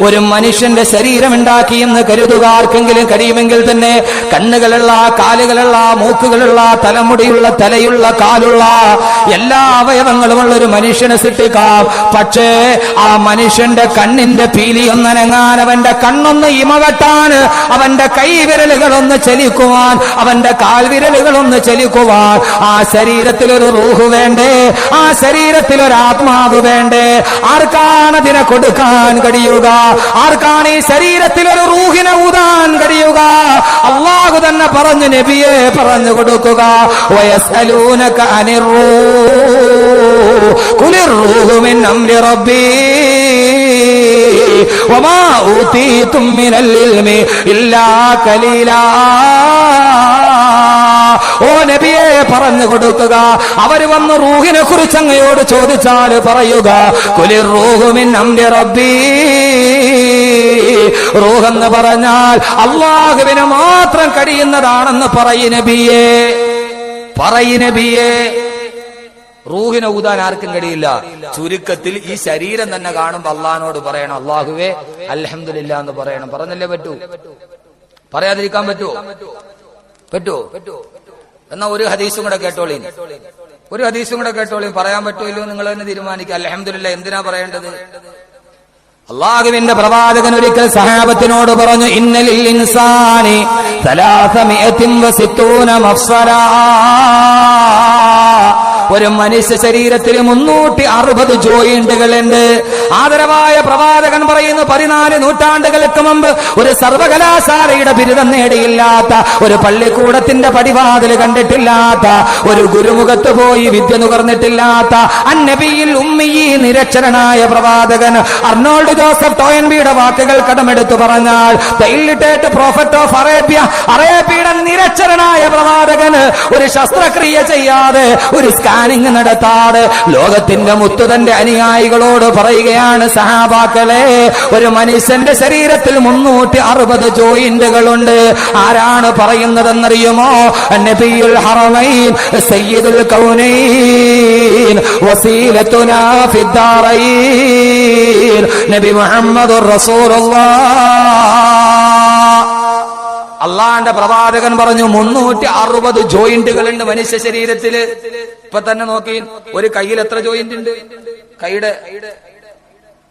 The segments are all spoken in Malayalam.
ഒരു മനുഷ്യന്റെ ശരീരം ഉണ്ടാക്കിയെന്ന് കരുതുക. ആർക്കെങ്കിലും കഴിയുമെങ്കിൽ തന്നെ കണ്ണുകളുള്ള, കാലുകളുള്ള, മൂക്കുകളുള്ള, തലമുടിയുള്ള, തലയുള്ള, കാലുള്ള എല്ലാ അവയവങ്ങളുമുള്ള ഒരു മനുഷ്യനെ സൃഷ്ടിക്കാം. പക്ഷേ ആ മനുഷ്യന്റെ കണ്ണിന്റെ പീലി ഒന്നനങ്ങാൻ, അവന്റെ കണ്ണൊന്ന് ഇമവെട്ടാൻ, അവന്റെ കൈവിരലുകളൊന്ന് ചലിക്കുവാൻ, അവന്റെ കാൽവിരലുകളൊന്ന് ചലിക്കുവാൻ ആ ശരീരത്തിൽ ഒരു റൂഹ് വേണ്ടേ? ആ ശരീരത്തിൽ ഒരു ആത്മാവ് വേണ്ടേ? ആർക്കാണ് അതിനെ കൊടുക്കാൻ കഴിയുക? ആർക്കാണ് ഈ ശരീരത്തിൽ ഒരു റൂഹിനെ ഊതാൻ കഴിയുക? അല്ലാഹു തന്നെ പറഞ്ഞു, നബിയെ പറഞ്ഞു കൊടുക്കുക. വയസ്അലൂനക അനിർ റൂഹ് ഖുലിർ റൂഹു മിൻ അംരി റബ്ബി വമാ ഊതീതും മിനൽ ഇൽമി ഇല്ലാ ഖലീലാ. ഓ നബിയെ പറഞ്ഞു കൊടുക്കുക. അവർ വന്ന് റൂഹിനെ കുറിച്ച് അങ്ങയോട് ചോദിച്ചാൽ പറയുക, ഖുലിർ റൂഹു മിൻ അംരി റബ്ബി. റൂഹ് എന്ന് പറഞ്ഞാൽ അല്ലാഹുവിന് മാത്രം കഴിയുന്നതാണെന്ന് പറയ് നബിയേ, പറയ് നബിയേ. റൂഹിനെ ഊതാൻ ആർക്കും കഴിയില്ല. ചുരുക്കത്തിൽ ഈ ശരീരം തന്നെ കാണുമ്പോ അള്ളാഹിനോട് പറയണം, അല്ലാഹുവേ അൽഹംദുലില്ലാ എന്ന് പറയണം. പറഞ്ഞല്ലേ പറ്റൂ? പറയാതിരിക്കാൻ പറ്റുമോ? പറ്റുമോ? എന്നാ ഒരു ഹദീസും കൂടെ കേട്ടോളീ, ഒരു ഹദീസും കൂടെ കേട്ടോളീ. പറയാൻ പറ്റുമല്ലോ നിങ്ങൾ തന്നെ തീരുമാനിക്കുക. അൽഹംദുലില്ലാ എന്തിനാ പറയേണ്ടത്? അല്ലാഹുവിന്റെ പ്രവാചകൻ ഒരിക്കൽ സഹാബത്തിനോട് പറഞ്ഞു, ഇന്നലിൽ ഇൻസാനി 360 മഫ്സലാ. ഒരു മനുഷ്യ ശരീരത്തിൽ 360 ജോയിന്റുകൾ ഉണ്ട്. ആദരവായ പ്രവാചകൻ പറയുന്നു, 14 നൂറ്റാണ്ടുകൾക്ക് മുമ്പ് ഒരു സർവകലാശാലയുടെ ബിരുദം നേടിയില്ലാത്ത, ഒരു പള്ളിക്കൂടത്തിന്റെ പടിവാതിൽ കണ്ടിട്ടില്ലാത്ത, ഒരു ഗുരുമുഖത്ത് പോയി വിദ്യ നുകർന്നിട്ടില്ലാത്ത അന്നബിയിൽ ഉമ്മിയി നിരക്ഷരനായ പ്രവാചകൻ അർണോൾഡ് ജോസഫ് ടോയൻബിയുടെ വാക്കുകൾ കടമെടുത്തു പറഞ്ഞാൽ, the illiterate prophet of Arabia, അറേബ്യയുടെ നിരക്ഷരനായ പ്രവാചകന് ഒരു ശസ്ത്രക്രിയ ചെയ്യാതെ, ഒരു സ്കാനിങ് നടത്താതെ ലോകത്തിന്റെ മുത്തുതന്റെ അനുയായികളോട് പറയുകയാണ്, സഹാബാക്കളെ, ഒരു മനുഷ്യന്റെ ശരീരത്തിൽ 360 ജോയിന്റുകളുണ്ട്. ആരാണ് പറയുന്നതെന്നറിയുമോ? നബിയുൽ ഹറമൈൻ സയ്യിദുൽ കൗനൈൻ വസീലത്തുനാ ഫിദ്ദാറൈൻ നബി മുഹമ്മദുർ റസൂലുള്ളാഹ്. അള്ളാന്റെ പ്രവാചകൻ പറഞ്ഞു 360 ജോയിന്റുകളുണ്ട് മനുഷ്യ ശരീരത്തില്. ഇപ്പൊ തന്നെ നോക്കി, ഒരു കയ്യിൽ എത്ര ജോയിന്റ് ഉണ്ട്?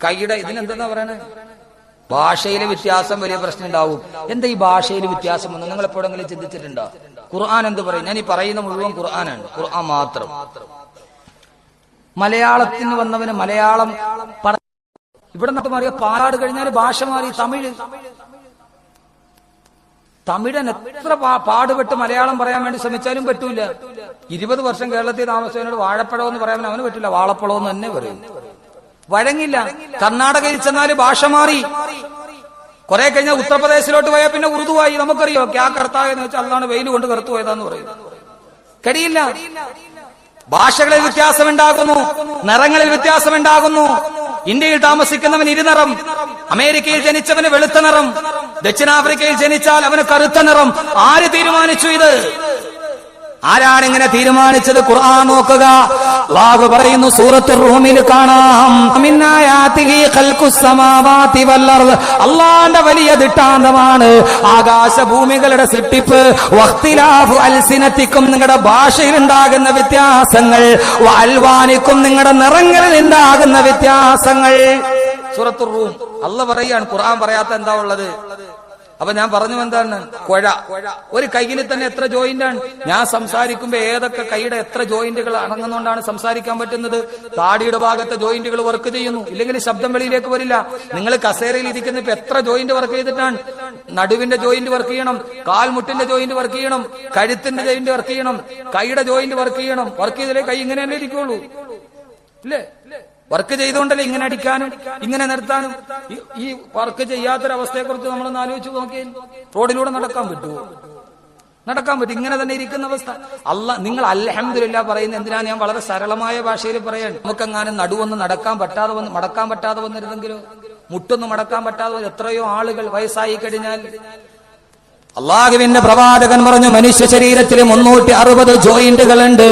കൈയുടെ ഇതിനെന്താ പറയണേ? ഭാഷയിലെ വ്യത്യാസം വലിയ പ്രശ്നം ഉണ്ടാവും. എന്താ ഈ ഭാഷയിൽ വ്യത്യാസം വന്നു? നിങ്ങൾ എപ്പോഴെങ്കിലും ചിന്തിച്ചിട്ടുണ്ടോ? ഖുർആൻ എന്ത് പറയും? ഞാൻ ഈ പറയുന്ന മുഴുവൻ ഖുർആനാണ്, ഖുർആൻ മാത്രം. മലയാളത്തിന് വന്നവന് മലയാളം ഇവിടെ നിന്ന് മാറിയ പാലാട് കഴിഞ്ഞാൽ ഭാഷ മാറി. തമിഴൻ എത്ര പാടുപെട്ട് മലയാളം പറയാൻ വേണ്ടി ശ്രമിച്ചാലും പറ്റൂല. 20 വർഷം കേരളത്തിൽ താമസിച്ചവനോട് വാഴപ്പഴം എന്ന് പറയാൻ അവന് പറ്റില്ല, വാളപ്പഴം എന്ന് തന്നെ പറയും. വഴങ്ങില്ല. കർണാടകയിൽ ചെന്നാല് ഭാഷ മാറി. കുറെ കഴിഞ്ഞാൽ ഉത്തർപ്രദേശിലോട്ട് പോയാൽ പിന്നെ ഉറുദുവായി. നമുക്കറിയോ ക്യാ കർത്താവെന്ന് വെച്ചാൽ അതാണ് വെയിൽ കൊണ്ട് കറുത്തു പോയതാന്ന് പറയും. കഴിയില്ല. ഭാഷകളിൽ വ്യത്യാസമുണ്ടാകുന്നു, നിറങ്ങളിൽ വ്യത്യാസമുണ്ടാകുന്നു. ഇന്ത്യയിൽ താമസിക്കുന്നവൻ ഇരുനിറം, അമേരിക്കയിൽ ജനിച്ചവന് വെളുത്ത നിറം, ദക്ഷിണാഫ്രിക്കയിൽ ജനിച്ചാൽ അവന് കറുത്ത നിറം. ആര് തീരുമാനിച്ചു ഇത്? ആരാണ് ഇങ്ങനെ തീരുമാനിച്ചത്? ഖുർആൻ നോക്കുക. അല്ലാഹു പറയുന്നു സൂറത്തുർ റൂമിൽ കാണാം, മിന്നായാതിഹി ഖൽഖുസ് സമാവാതി വൽ അർദ്. അല്ലാഹുവിന്റെ വലിയ ദിട്ടാന്തമാണ് ആകാശഭൂമികളുടെ സൃഷ്ടിപ്പ്. വഖ്തിലാഫു അൽസിനതിക്കും, നിങ്ങളുടെ ഭാഷയിൽ ഉണ്ടാകുന്ന വ്യത്യാസങ്ങൾ, വഅൽവാനിക്കും, നിങ്ങളുടെ നിറങ്ങളിൽ ഉണ്ടാകുന്ന വ്യത്യാസങ്ങൾ. സൂറത്തുർ റൂം അല്ലാഹു പറയാണ്, ഖുർആൻ പറയാത്ത എന്താ ഉള്ളത്? അപ്പൊ ഞാൻ പറഞ്ഞു എന്താണ്? കുഴ. ഒരു കയ്യിൽ തന്നെ എത്ര ജോയിന്റാണ്? ഞാൻ സംസാരിക്കുമ്പോ ഏതൊക്കെ കൈയുടെ എത്ര ജോയിന്റുകൾ അടങ്ങുന്നോണ്ടാണ് സംസാരിക്കാൻ പറ്റുന്നത്? താടിയുടെ ഭാഗത്തെ ജോയിന്റുകൾ വർക്ക് ചെയ്യുന്നു, ഇല്ലെങ്കിൽ ശബ്ദം വെളിയിലേക്ക് വരില്ല. നിങ്ങൾ കസേരയിൽ ഇരിക്കുന്ന ഇപ്പൊ എത്ര ജോയിന്റ് വർക്ക് ചെയ്തിട്ടാണ്? നടുവിന്റെ ജോയിന്റ് വർക്ക് ചെയ്യണം, കാൽമുട്ടിന്റെ ജോയിന്റ് വർക്ക് ചെയ്യണം, കഴുത്തിന്റെ ജോയിന്റ് വർക്ക് ചെയ്യണം, കൈയുടെ ജോയിന്റ് വർക്ക് ചെയ്യണം. വർക്ക് ചെയ്താലേ കൈ ഇങ്ങനെ തന്നെ ഇരിക്കുള്ളൂ, ഇല്ലേ? വർക്ക് ചെയ്തുകൊണ്ടല്ലേ ഇങ്ങനെ അടിക്കാനും ഇങ്ങനെ നിർത്താനും. ഈ വർക്ക് ചെയ്യാത്തൊരവസ്ഥയെ കുറിച്ച് നമ്മളൊന്ന് ആലോചിച്ച് നോക്കിയാൽ റോഡിലൂടെ നടക്കാൻ പറ്റുമോ? നടക്കാൻ പറ്റും. ഇങ്ങനെ തന്നെ ഇരിക്കുന്ന അവസ്ഥ. നിങ്ങൾ അൽഹംദുലില്ലാ പറയുന്ന എന്തിനാ? ഞാൻ വളരെ സരളമായ ഭാഷയിൽ പറയാൻ. നമുക്കെങ്ങാനും നടുവൊന്ന് മടക്കാൻ പറ്റാതെ വന്നിരുന്നെങ്കിലോ, മുട്ടൊന്നും മടക്കാൻ പറ്റാതെ എത്രയോ ആളുകൾ വയസ്സായി കഴിഞ്ഞാൽ അള്ളാഹുവിന്റെ പ്രവാചകൻ പറഞ്ഞു, മനുഷ്യ ശരീരത്തിൽ 360 ജോയിന്റുകളുണ്ട്.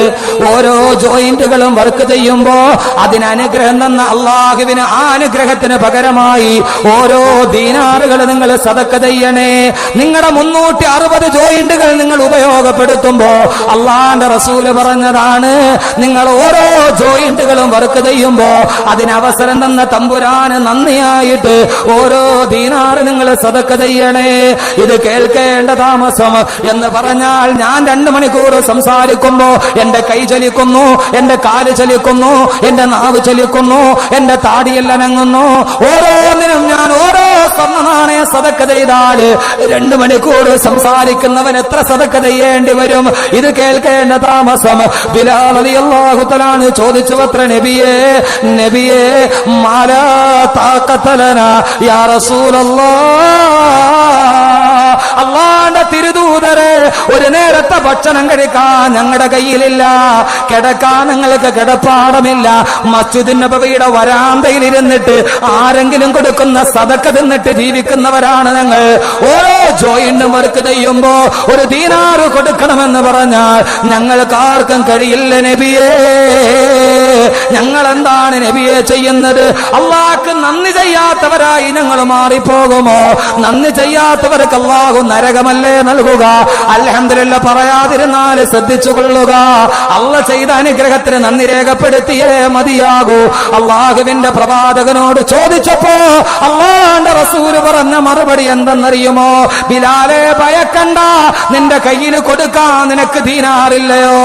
ഓരോ ജോയിന്റുകളും വർക്ക് ചെയ്യുമ്പോ അതിന് അനുഗ്രഹം തന്ന അള്ളാഹുവിന് ആ അനുഗ്രഹത്തിന് പകരമായി ഓരോ ദീനാറുകൾ നിങ്ങൾ സദക്ക ചെയ്യണേ. നിങ്ങളുടെ 360 ജോയിന്റുകൾ നിങ്ങൾ ഉപയോഗപ്പെടുത്തുമ്പോ അള്ളാന്റെ റസൂല് പറഞ്ഞതാണ്, നിങ്ങൾ ഓരോ ജോയിന്റുകളും വർക്ക് ചെയ്യുമ്പോ അതിന് അവസരം തന്ന തമ്പുരാന് നന്ദിയായിട്ട് ഓരോ ദീനാറ് നിങ്ങൾ സദക്ക ചെയ്യണേ. ഇത് കേൾക്കേണ്ട താമസം എന്ന് പറഞ്ഞാൽ, ഞാൻ 2 മണിക്കൂർ സംസാരിക്കുമ്പോ എന്റെ കൈ ചലിക്കുന്നു, എന്റെ കാല് ചലിക്കുന്നു, എന്റെ നാവ് ചലിക്കുന്നു, എന്റെ താടിയെല്ലാം അനങ്ങുന്നു. ഓരോന്നിനും ഞാൻ ഓരോ സ്വർണ്ണ നാണയ സദക്ക ചെയ്താൽ 2 മണിക്കൂർ സംസാരിക്കുന്നവൻ എത്ര സദക്ക ചെയ്യേണ്ടി വരും? ഇത് കേൾക്കേണ്ട താമസം ബിലാൽ റളിയല്ലാഹു തആല ചോദിച്ചു, അത്ര നബിയേ നബിയേ മാലാ താഖത ലനാ യാ റസൂലല്ലാഹ്, അള്ളാന്റെ തിരുദൂതരെ, ഒരു നേരത്തെ ഭക്ഷണം കഴിക്കാൻ ഞങ്ങളുടെ കയ്യിലില്ല, കിടക്കാൻ ഞങ്ങൾക്ക് കിടപ്പാടമില്ല, മസ്ജിദുൻ നബവിയുടെ വരാന്തയിൽ ഇരുന്നിട്ട് ആരെങ്കിലും കൊടുക്കുന്ന സദക്ക തിന്നിട്ട് ജീവിക്കുന്നവരാണ് ഞങ്ങൾ. ഓരോ ജോയിന്റും വർക്ക് ചെയ്യുമ്പോ ഒരു ദീനാറ് കൊടുക്കണമെന്ന് പറഞ്ഞാൽ ഞങ്ങൾക്ക് ആർക്കും കഴിയില്ല നബിയേ. ഞങ്ങൾ എന്താണ് നബിയെ ചെയ്യുന്നത്? അള്ളാഹ്ക്ക് നന്ദി ചെയ്യാത്തവരായി ഞങ്ങൾ മാറിപ്പോകുമോ? നന്ദി ചെയ്യാത്തവർക്ക് അള്ളാഹു നരകമല്ലേ നൽകുക? അൽഹംദുലില്ലാഹ് പറയാതിരുന്നാൽ ശ്രദ്ധിച്ചു കൊള്ളുക. അള്ളാഹ് ചെയ്ത അനുഗ്രഹത്തിന് നന്ദി രേഖപ്പെടുത്തിയേ മതിയാകൂ. അള്ളാഹുവിന്റെ പ്രവാചകനോട് ചോദിച്ചപ്പോ അള്ളാഹുവിന്റെ റസൂല് പറഞ്ഞ മറുപടി എന്തെന്നറിയുമോ? ബിലാലെ ഭയക്കണ്ട, നിന്റെ കയ്യിൽ കൊടുക്കാൻ നിനക്ക് ദീനാറില്ലയോ?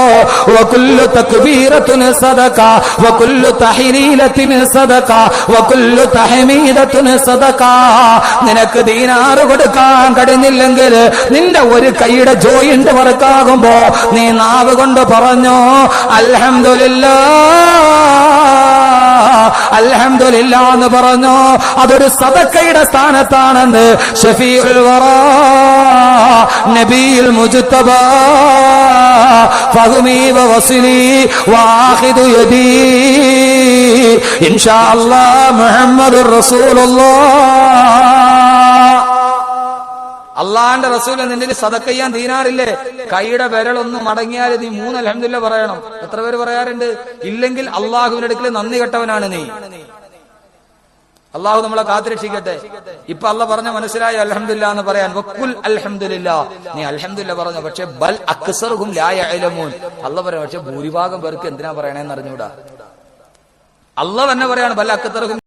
വകുല്ലു തക്ബീറത്തുൻ സദഖ വകുല്ലു തഹ്ലീലത്തിൻ സദഖ വകുല്ലു തഹ്മീദത്തുൻ സദഖ. നിനക്ക് ദീനാറ് കൊടുക്കാൻ കഴിഞ്ഞില്ലെങ്കിൽ നിന്റെ ഒരു കൈയുടെ ജോയിന്റ് വർക്കാകുമ്പോ നീ നാവ് കൊണ്ട് പറഞ്ഞോ അൽഹംദുലില്ലാഹ് അൽഹംദുലില്ലാഹ് എന്ന് പറഞ്ഞോ. അതൊരു സദഖയുടെ സ്ഥാനത്താണെന്ന് ശഫീഉൽ വറാ നബിയുൽ മുജ്തബാ ഫഹ്മി വവസ്ലി വാഖിദു യദി ഇൻഷാ അല്ലാഹ് മുഹമ്മദുർ റസൂലുള്ളാഹ്. അള്ളാന്റെ റസൂല് നിന്റെ സദക്ക ചെയ്യാൻ ദീനാറില്ലേ? കൈയുടെ വിരലൊന്നും മടങ്ങിയാൽ നീ 3 അൽഹംദുലില്ലാഹ് പറയണം. എത്ര പേര് പറയാറുണ്ട്? ഇല്ലെങ്കിൽ അള്ളാഹുവിന്റെ അടുക്കൽ നന്ദി കെട്ടവനാണ് നീ. അള്ളാഹു നമ്മളെ കാത്തുരക്ഷിക്കട്ടെ. ഇപ്പൊ അള്ളാഹ് പറഞ്ഞ മനസ്സിലായി അൽഹംദുലില്ലാഹ് എന്ന് പറയാൻ. വഖുൽ അൽഹംദുലില്ലാഹ്, നീ അൽഹംദുലില്ലാഹ് പറഞ്ഞു. പക്ഷെ ബൽ അക്സറുഹും ലാ യഅലമൂൻ, അള്ളാഹ് പറയാം. പക്ഷെ ഭൂരിഭാഗം പേർക്ക് എന്തിനാ പറയണേന്ന് അറിഞ്ഞൂടാ. അള്ളാഹ് തന്നെ പറയാണ് ബൽ അക്സറുഹും